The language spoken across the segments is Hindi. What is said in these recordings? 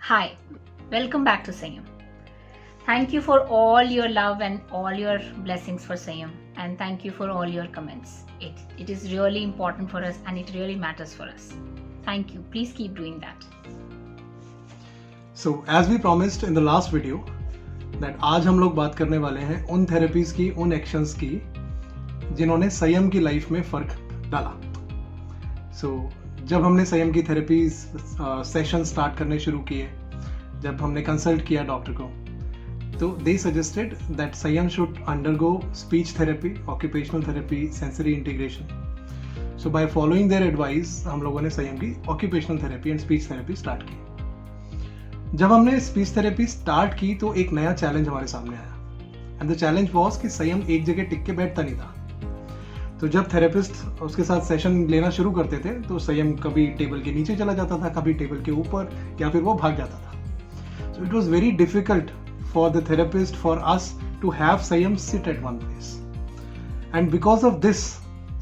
Hi, welcome back to Sayam. Thank you for all your love and all your blessings for Sayam, and thank you for all your comments. It is really important for us and it really matters for us. Thank you. Please keep doing that. So as we promised in the last video that आज हम लोग बात करने वाले हैं उन थेरेपीज की, उन एक्शंस की जिन्होंने संयम की लाइफ में फर्क डाला. जब हमने संयम की थेरेपीज सेशन स्टार्ट करने शुरू किए, जब हमने कंसल्ट किया डॉक्टर को, तो दे सजेस्टेड दैट संयम should undergo speech therapy, occupational therapy, sensory integration. So by following their advice हम लोगों ने संयम की occupational therapy and speech therapy start की. जब हमने स्पीच थेरेपी स्टार्ट की तो एक नया चैलेंज हमारे सामने आया, एंड द चैलेंज वाज कि संयम एक जगह टिक के बैठता नहीं था. तो जब थेरेपिस्ट उसके साथ सेशन लेना शुरू करते थे तो संयम कभी टेबल के नीचे चला जाता था, कभी टेबल के ऊपर, या फिर वो भाग जाता था. So it was very difficult for the therapist, for us to have संयम sit at one place. And because of this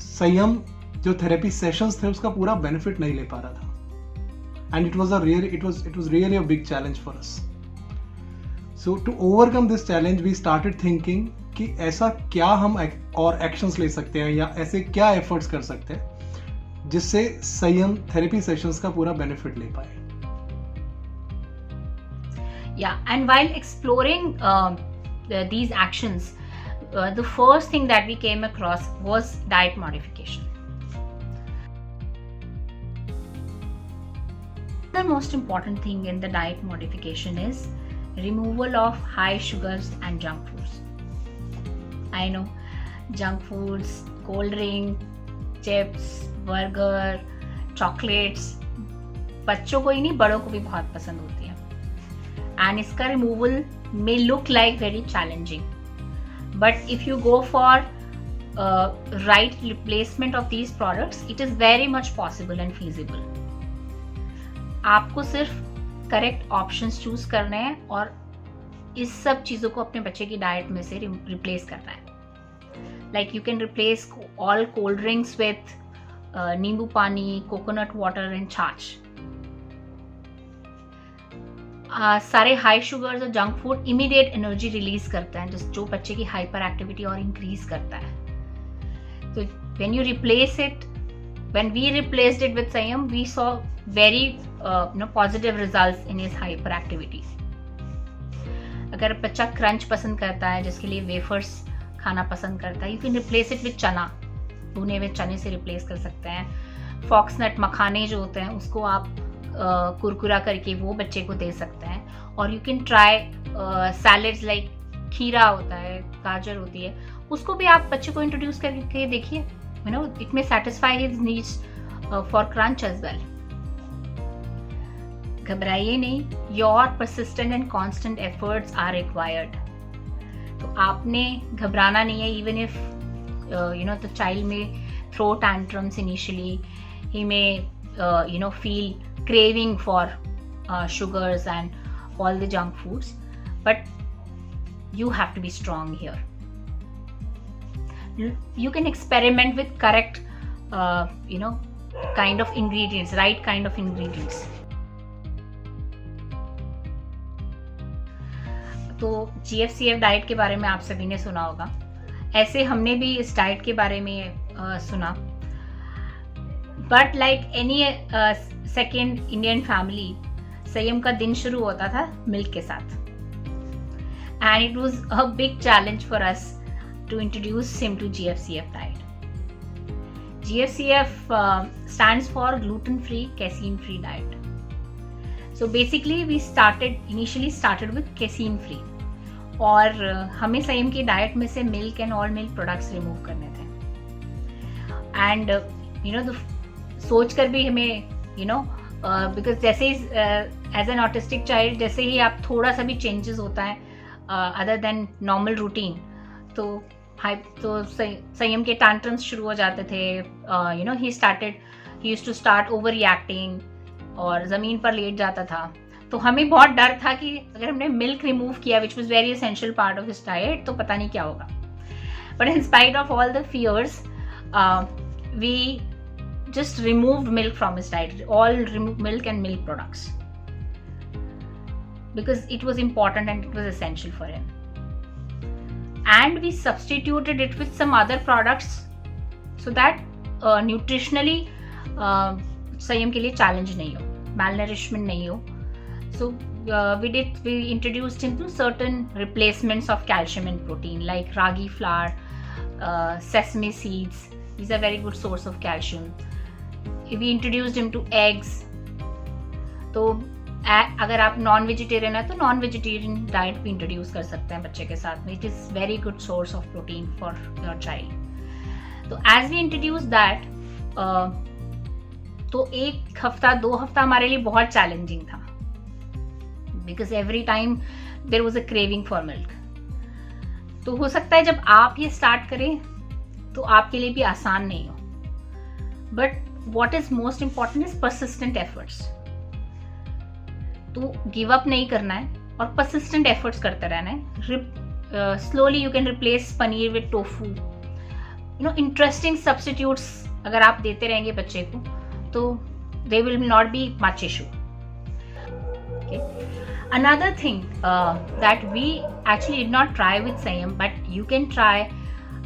संयम जो थेरेपी सेशंस थे उसका पूरा बेनिफिट नहीं ले पा रहा था. And it was really a big challenge for us. So to overcome this challenge, we started thinking कि ऐसा क्या हम और एक्शंस ले सकते हैं या ऐसे क्या एफर्ट्स कर सकते हैं जिससे संयम थेरेपी सेशंस का पूरा बेनिफिट ले पाए. Yeah, and while exploring these actions, the first thing that we came across was diet modification. The most important thing in the diet modification is removal of high sugars and junk foods. I know junk foods, cold drink, chips, burger, chocolates बच्चों को ही नहीं बड़ों को भी बहुत पसंद होती है, and इसका removal may look like very challenging, but if you go for right replacement of these products, it is very much possible and feasible. आपको सिर्फ करेक्ट ऑप्शंस चूज करने हैं और इस सब चीज़ों को अपने बच्चे की डाइट में से रिप्लेस करना है. Like you can replace all cold drinks with नींबू पानी, कोकोनट वाटर एंड छाछ. सारे हाई शुगर्स और junk food immediate energy release करते हैं जो बच्चे की हाइपर एक्टिविटी और इंक्रीज करता है. तो when you replace it, when we replaced it with Sayam, we saw very positive results in his hyperactivity. अगर बच्चा क्रंच पसंद करता है, जिसके लिए वेफर्स खाना पसंद करता है, you can replace it with चना, भुने हुए चने से रिप्लेस कर सकते हैं. फॉक्सनट मखाने जो होते हैं उसको आप कुरकुरा करके वो बच्चे को दे सकते हैं. और you can try salads like खीरा होता है, गाजर होती है, उसको भी आप बच्चे को इंट्रोड्यूस करके देखिए. It may satisfy his needs for crunch as well. घबराइए नहीं, your persistent and constant efforts are required. तो आपने घबराना नहीं है. Even if the child may throw tantrums initially, he may feel craving for sugars and all the junk foods, but you have to be strong here. You can experiment with correct kind of ingredients, right kind of ingredients. तो GFCF डाइट के बारे में आप सभी ने सुना होगा, ऐसे हमने भी इस डाइट के बारे में सुना. But like any second Indian family, संयम का दिन शुरू होता था मिल्क के साथ. And it was a big challenge for us to introduce him to GFCF diet. GFCF stands for gluten-free, casein-free diet. So basically we initially started with casein-free. और हमें संयम की डाइट में से milk and all milk products remove करने थे. एंड सोच कर भी हमें बिकॉज जैसे ही एज एन ऑटिस्टिक चाइल्ड, जैसे ही आप थोड़ा सा भी चेंजेस होता है अदर देन नॉर्मल रूटीन, तो संयम के टैंट्रम्स शुरू हो जाते थे. He used to start over reacting और ज़मीन पर लेट जाता था. तो हमें बहुत डर था कि अगर हमने मिल्क रिमूव किया which was very essential part of his diet तो पता नहीं क्या होगा. But in spite of all the fears we just removed milk from his diet, all milk and milk products, because it was important and it was essential for him. And we substituted it with some other products so that nutritionally संयम के लिए challenge नहीं हो, malnourishment नहीं हो. So we introduced him to certain replacements of calcium and protein like ragi flour, sesame seeds. These are very good source of calcium. We introduced him to eggs. तो अगर आप नॉन वेजिटेरियन है तो नॉन वेजिटेरियन डाइट भी इंट्रोड्यूस कर सकते हैं बच्चे के साथ में. It is very good source of protein for your child. तो एज वी इंट्रोड्यूस दैट, तो एक हफ्ता 2 हफ्ता हमारे लिए बहुत चैलेंजिंग था, because every time there was a craving for milk. तो हो सकता है जब आप ये स्टार्ट करें तो आपके लिए भी आसान नहीं हो, but what is most important is persistent efforts. तो गिव अप नहीं करना है और persistent efforts करते रहना है. Slowly you can replace paneer with tofu. You know, interesting substitutes अगर आप देते रहेंगे बच्चे को तो they will not be much issue. Okay. Another thing that we actually did not try with Sanyam, but you can try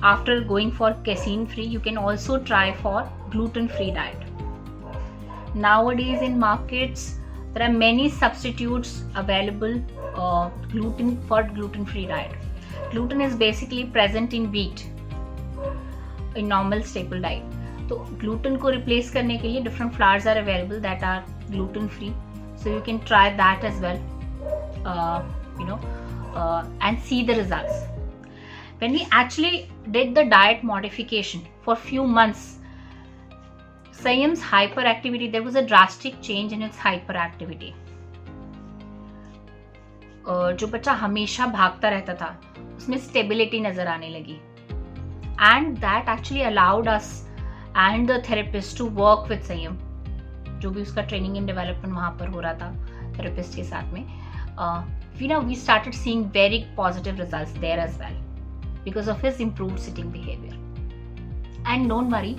after going for casein free, you can also try for gluten free diet. Nowadays in markets there are many substitutes available for gluten free diet. Gluten is basically present in wheat in normal staple diet. तो gluten को replace करने के लिए different flours are available that are gluten free, so you can try that as well, and see the results. When we actually did the diet modification for few months, Sanyam's hyperactivity, there was a drastic change in its hyperactivity. जो बच्चा हमेशा भागता रहता था उसमें स्टेबिलिटी नजर आने लगी. And that actually allowed us and the therapist to work with Sanyam, जो भी उसका ट्रेनिंग एंड डेवलपमेंट वहाँ पर हो रहा था थेरेपिस्ट के साथ में. We started seeing very positive results there as well, because of his improved sitting behavior. And don't worry,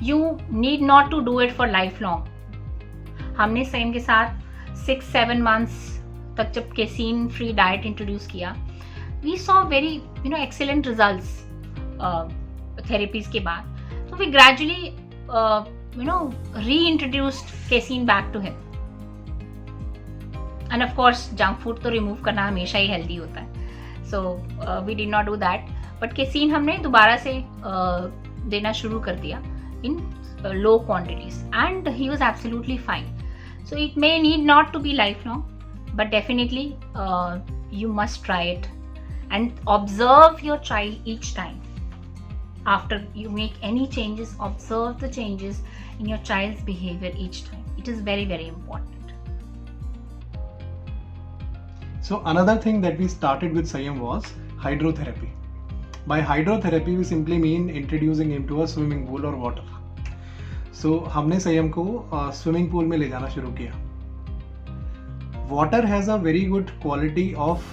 you need not to do it for lifelong. हमने सैम के साथ 6-7 months तक जब casein free diet introduce किया, we saw very excellent results therapies के बाद. So we gradually reintroduced casein back to him. And of course junk food तो remove करना हमेशा ही healthy होता है. So we did not do that. But casein हमने दोबारा से देना शुरू कर दिया in low quantities and he was absolutely fine. So it may need not to be life long, but definitely you must try it and observe your child each time. After you make any changes, observe the changes in your child's behaviour each time. It is very very important. So another thing that we started with Sanyam was hydrotherapy. By hydrotherapy we simply mean introducing him to a swimming pool or water. So हमने Sanyam को swimming pool में ले जाना शुरू किया. Water has a very good quality of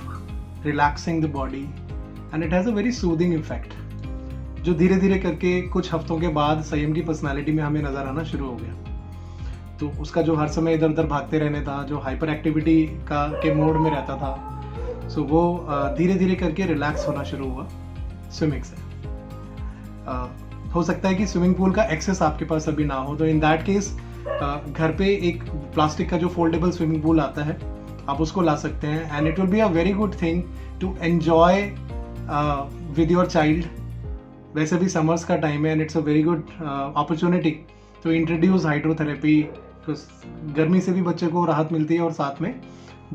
relaxing the body and it has a very soothing effect, जो धीरे धीरे करके कुछ हफ्तों के बाद Sanyam की पर्सनालिटी में हमें नजर आना शुरू हो गया. तो उसका जो हर समय इधर उधर भागते रहने था, जो हाइपर एक्टिविटी के मोड में रहता था, सो वो धीरे धीरे करके रिलैक्स होना शुरू हुआ स्विमिंग से. हो सकता है कि स्विमिंग पूल का एक्सेस आपके पास अभी ना हो, तो इन दैट केस घर पे एक प्लास्टिक का जो फोल्डेबल स्विमिंग पूल आता है आप उसको ला सकते हैं and it will be a very good thing to enjoy with your child. वैसे भी समर्स का टाइम है and it's a very good opportunity to introduce hydrotherapy. तो गर्मी से भी बच्चे को राहत मिलती है और साथ में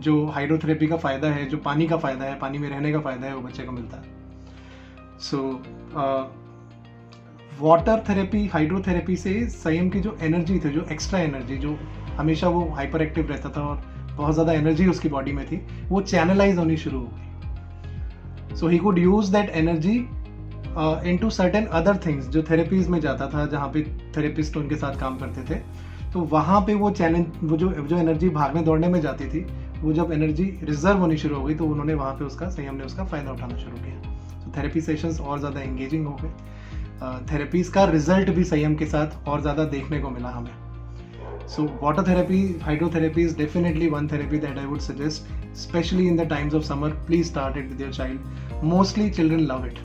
जो हाइड्रोथेरेपी का फ़ायदा है, जो पानी का फ़ायदा है, पानी में रहने का फ़ायदा है, वो बच्चे को मिलता है. सो वाटर थेरेपी, हाइड्रोथेरेपी से संयम की जो एनर्जी थी, जो एक्स्ट्रा एनर्जी, जो हमेशा वो हाइपर एक्टिव रहता था और बहुत ज़्यादा एनर्जी उसकी बॉडी में थी, वो चैनलाइज होनी शुरू हो गई. So he could use that energy into certain other things. जो थेरेपीज में जाता था, जहाँ पे थेरेपिस्ट उनके साथ काम करते थे, तो वहाँ पे वो चैलेंज, वो जो एनर्जी भागने दौड़ने में जाती थी, वो जब एनर्जी रिजर्व होनी शुरू हो गई तो उन्होंने वहाँ पे उसका संयम ने उसका फ़ायदा उठाना शुरू किया। तो थेरेपी सेशंस और ज़्यादा एंगेजिंग हो गए। थेरेपीज़ का रिजल्ट भी संयम के साथ और ज़्यादा देखने को मिला हमें। So water therapy, hydrotherapy is definitely one therapy that I would suggest, especially in the times of summer. Please start it with your child. Mostly children love it.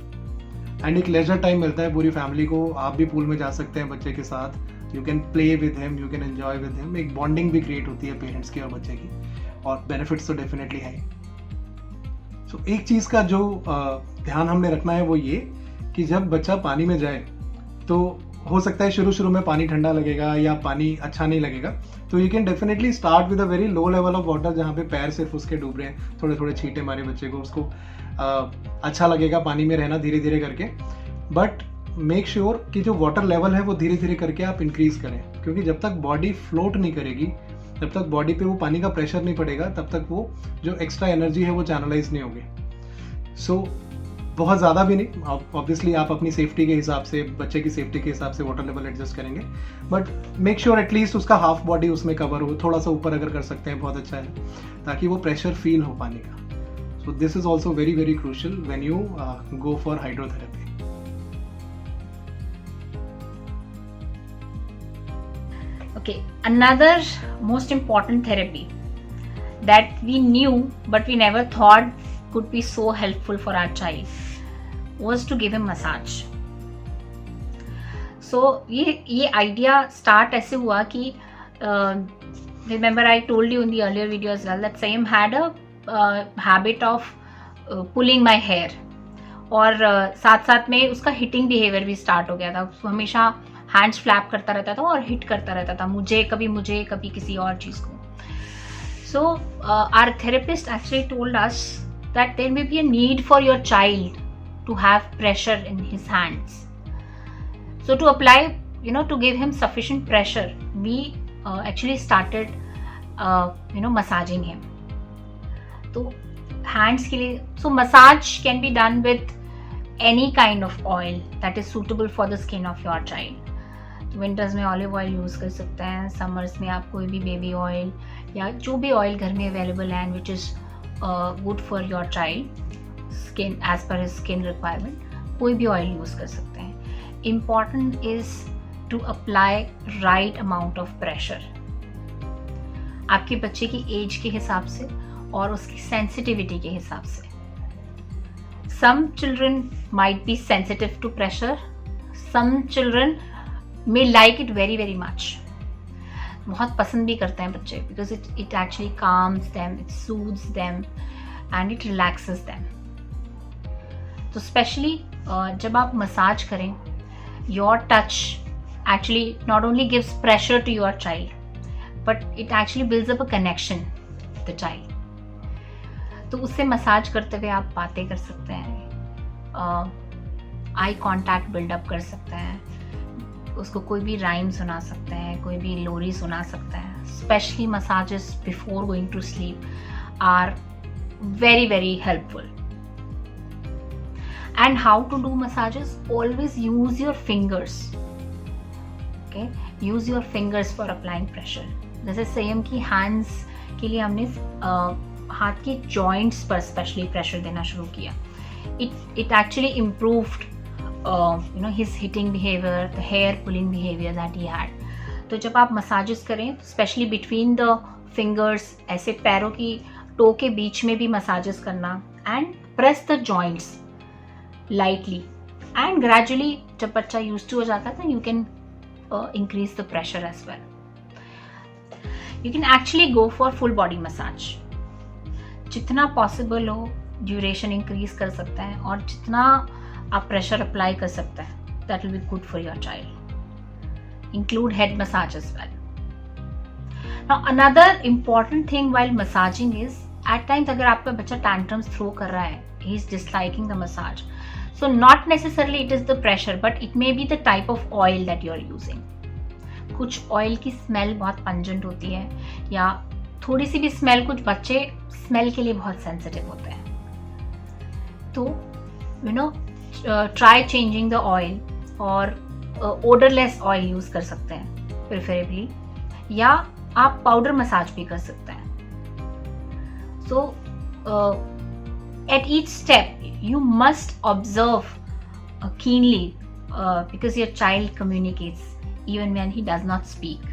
And एक leisure time मिलता है पूरी फैमिली को, आप भी पूल में जा सकते हैं बच्चे के साथ, you can play with him, you can enjoy with him. एक bonding भी create होती है पेरेंट्स की और बच्चे की, और benefits तो definitely है। So एक चीज़ का जो ध्यान हमने रखना है वो ये कि जब बच्चा पानी में जाए तो हो सकता है शुरू में पानी ठंडा लगेगा या पानी अच्छा नहीं लगेगा, तो you can definitely start with a very low level of water जहाँ पे पैर सिर्फ उसके डूब रहे हैं, थोड़े थोड़े छींटे मारे बच्चे को, उसको अच्छा लगेगा पानी में रहना धीरे धीरे करके। बट मेक श्योर कि जो वाटर लेवल है वो धीरे धीरे करके आप इंक्रीज करें, क्योंकि जब तक बॉडी फ्लोट नहीं करेगी, जब तक बॉडी पे वो पानी का प्रेशर नहीं पड़ेगा, तब तक वो जो एक्स्ट्रा एनर्जी है वो चैनलाइज नहीं होगी। सो बहुत ज़्यादा भी नहीं, ऑब्वियसली आप अपनी सेफ्टी के हिसाब से, बच्चे की सेफ्टी के हिसाब से वाटर लेवल एडजस्ट करेंगे, बट मेक श्योर एटलीस्ट उसका हाफ बॉडी उसमें कवर हो, थोड़ा सा ऊपर अगर कर सकते हैं बहुत अच्छा है, ताकि वो प्रेशर फील हो पानी का। So this is also very very crucial when you go for hydrotherapy. Okay, another most important therapy that we knew but we never thought could be so helpful for our child was to give him massage. So ये idea start ऐसे हुआ कि remember I told you in the earlier video as well that Sayam had a habit of pulling my hair, और साथ साथ में उसका हिटिंग बिहेवियर भी स्टार्ट हो गया था। उसको हमेशा हैंड्स फ्लैप करता रहता था और हिट करता रहता था, मुझे कभी किसी और चीज़ को। So our therapist actually told us that there may be a need for your child to have pressure in his hands. So to apply, to give him sufficient pressure, we actually started, massaging him. So hands के लिए, so massage can be done with any kind of oil that is suitable for the skin of your child. Winters में ऑलिव ऑयल यूज़ कर सकते हैं, समर्स में आप कोई भी बेबी ऑयल या जो भी ऑयल घर में अवेलेबल है which is good for your child skin as पर हिज स्किन रिक्वायरमेंट, कोई भी ऑयल यूज़ कर सकते हैं। Important is to apply right amount of pressure आपके बच्चे की एज के हिसाब से और उसकी सेंसिटिविटी के हिसाब से। Some children might be sensitive to pressure, some children may like it very very much, बहुत पसंद भी करते हैं बच्चे, because it actually calms them, it soothes them and it relaxes them. तो स्पेशली जब आप मसाज करें, your touch actually not only gives pressure to your child but it actually builds up a connection with the child. तो उससे मसाज करते हुए आप बातें कर सकते हैं, आई कॉन्टैक्ट बिल्डअप कर सकते हैं, उसको कोई भी राइम सुना सकते हैं, कोई भी लोरी सुना सकते हैं। Specially massages before going to sleep are very very helpful. And how to do massages, always use your fingers, okay, use your fingers for applying pressure. जैसे सेम की हैंड्स के लिए हमने हाथ के जॉइंट्स पर स्पेशली प्रेशर देना शुरू किया। It actually improved his hitting behavior, the hair pulling behavior that he had. तो जब आप मसाजेस करें, स्पेशली बिटवीन द फिंगर्स, ऐसे पैरों की टो के बीच में भी मसाजेस करना, and press the joints lightly, and gradually जब बच्चा यूज टू हो जाता है, you can increase the pressure as well. You can actually go for full body massage, जितना पॉसिबल हो ड्यूरेशन इंक्रीज कर सकते हैं, और जितना आप प्रेशर अप्लाई कर सकते हैं, that will be good for your child. Include head massage as well. Now another important thing while massaging is, at times अगर आपका बच्चा टैंट्रम्स थ्रो कर रहा है, he is disliking the massage, so not necessarily it is the pressure, but it may be the type of oil that you are using. कुछ ऑयल की स्मेल बहुत पंजेंट होती है, या थोड़ी सी भी स्मेल, कुछ बच्चे स्मेल के लिए बहुत सेंसिटिव होते हैं, तो ट्राई चेंजिंग द ऑयल, और ओडरलेस ऑयल यूज कर सकते हैं प्रेफरेबली, या आप पाउडर मसाज भी कर सकते हैं। So at each step you must observe keenly, because your child communicates even when he does not speak.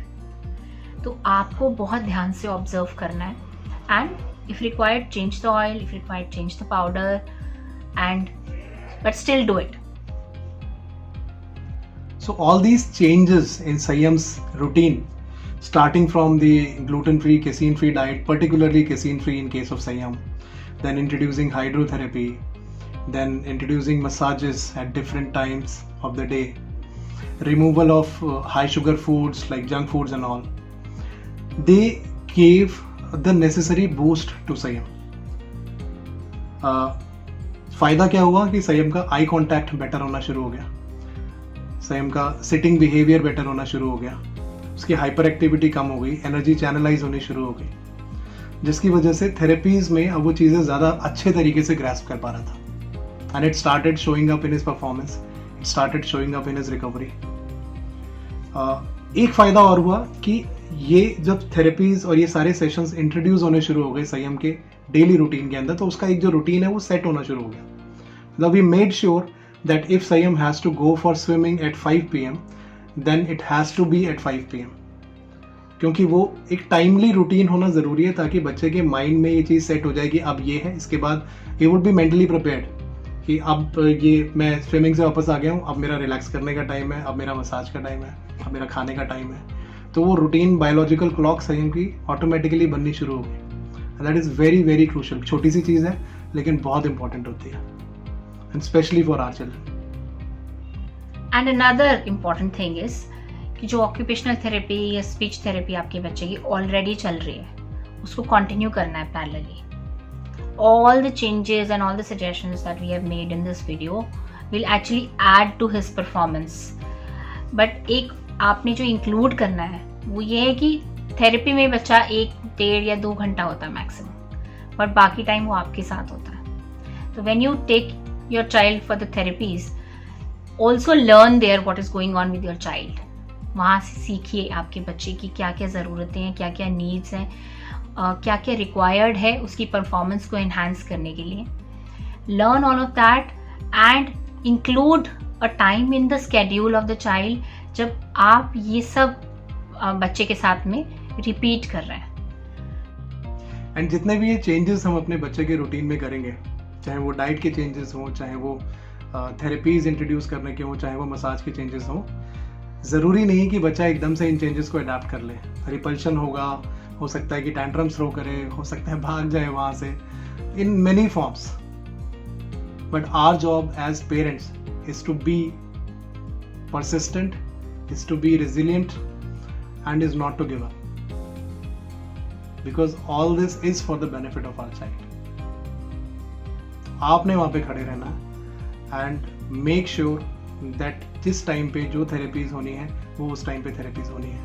तो आपको बहुत ध्यान से ऑब्जर्व करना है, and if required change the oil, if required change the powder, and but still do it. So all these changes in Sanyam's routine, starting from the gluten-free, casein-free diet, particularly casein-free in case of Sanyam, then introducing hydrotherapy, then introducing massages at different times of the day, removal of high sugar foods like junk foods and all, they gave the necessary boost to Sanyam. फायदा क्या हुआ कि संयम का आई कांटेक्ट बेटर होना शुरू हो गया, संयम का सिटिंग बिहेवियर बेटर होना शुरू हो गया, उसकी हाइपर एक्टिविटी कम हो गई, एनर्जी चैनलाइज होनी शुरू हो गई, जिसकी वजह से थेरेपीज में अब वो चीज़ें ज़्यादा अच्छे तरीके से ग्रैस्प कर पा रहा था. And it started showing up in his performance, it started showing up in his recovery. एक फ़ायदा और हुआ कि ये जब थेरेपीज और ये सारे सेशंस इंट्रोड्यूस होने शुरू हो गए संयम के डेली रूटीन के अंदर, तो उसका एक जो रूटीन है वो सेट होना शुरू हो गया. मतलब we made sure that if Sanyam has to go for swimming at 5 p.m. then it has to be at 5 p.m. क्योंकि वो एक टाइमली रूटीन होना ज़रूरी है ताकि बच्चे के माइंड में ये चीज़ सेट हो जाए कि अब ये है, इसके बाद he would be mentally prepared कि अब ये मैं स्विमिंग से वापस आ गया हूँ, अब मेरा रिलैक्स करने का टाइम है, अब मेरा मसाज का टाइम है, अब मेरा खाने का टाइम है. तो वो रूटीन बायोलॉजिकल क्लॉक संयम की ऑटोमेटिकली बननी शुरू हो गई. That is very very crucial. छोटी सी चीज़ है लेकिन बहुत इंपॉर्टेंट होती है, and especially for our children. And another important thing is कि जो ऑक्यूपेशनल थेरेपी या स्पीच थेरेपी आपके बच्चे की ऑलरेडी चल रही है, उसको कंटिन्यू करना है parallelly. All the changes and all the suggestions that we have made in this video will actually add to his performance. But एक आपने जो इंक्लूड करना है वो ये है कि थेरेपी में बच्चा 1-1.5 या 2 घंटा होता है मैक्सिमम, बट बाकी टाइम वो आपके साथ होता है. तो when you take your child for the therapies, also learn there what is going on with your child. वहाँ से सीखिए आपके बच्चे की क्या क्या ज़रूरतें हैं, क्या क्या नीड्स हैं, क्या क्या रिक्वायर्ड है उसकी परफॉर्मेंस को एनहांस करने के लिए. Learn all of that and include a time in the schedule of the child जब आप ये सब बच्चे के साथ में रिपीट कर रहे हैं. एंड जितने भी ये चेंजेस हम अपने बच्चे के रूटीन में करेंगे, चाहे वो डाइट के चेंजेस हों, चाहे वो थेरेपीज इंट्रोड्यूस करने के हों, चाहे वो मसाज के चेंजेस हों, ज़रूरी नहीं कि बच्चा एकदम से इन चेंजेस को अडाप्ट कर ले. रिपल्शन होगा, हो सकता है कि टैंट्रम थ्रो करे, हो सकता है भाग जाए वहाँ से, in many forms. But our job as parents is to be persistent, is to be resilient, and is not to give up, because all this is for the benefit of our child. आपने वहाँ पे खड़े रहना है एंड मेक श्योर दैट जिस टाइम पे जो थेरेपीज होनी है वो उस टाइम पे थेरेपीज होनी है,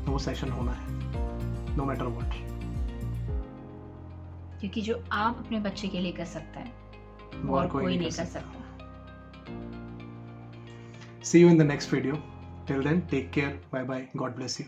वो सेशन होना है, नो मैटर व्हाट. क्योंकि जो आप अपने बच्चे के लिए कर सकते हैं वो और कोई नहीं कर सकता. See you in the next video. Till then, take care. Bye bye. God bless you.